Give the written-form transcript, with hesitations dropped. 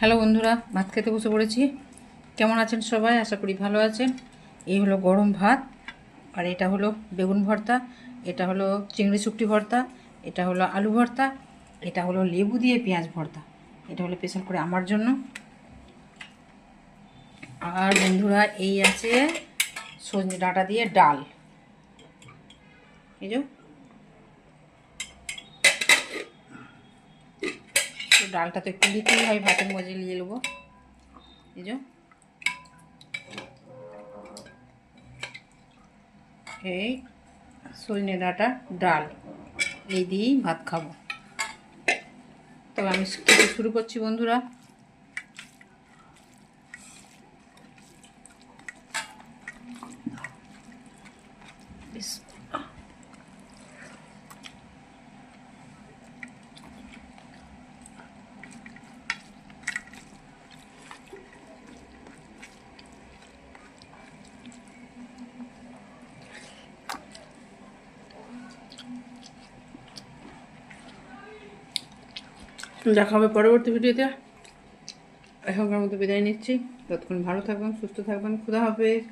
Hello বন্ধুরা, ভাত খেতে বসে পড়েছি। কেমন আছেন সবাই? আশা করি ভালো আছেন। এই হলো গরম ভাত, আর এটা হলো বেগুন ভর্তা, এটা হলো চিংড়ি শুকটি ভর্তা, এটা হলো আলু ভর্তা, এটা হলো লেবু দিয়ে পেঁয়াজ ভর্তা। এটা হলো স্পেশাল করে আমার জন্য। আর বন্ধুরা, এই আছে সজনে ডাঁটা দিয়ে ডাল। এই যে ডালটা তো একটু দিতেই হয়, ভাতের মজে নিয়ে নেবো। এই যে এই সজনে ডাঁটা ডাল, এই দিয়েই ভাত খাবো। তবে আমি খেতে শুরু করছি বন্ধুরা। দেখা হবে পরবর্তী ভিডিওতে। এখনকার মতো বিদায় নিচ্ছি। ততক্ষণ ভালো থাকবেন, সুস্থ থাকবেন। খুদা হাফেজ।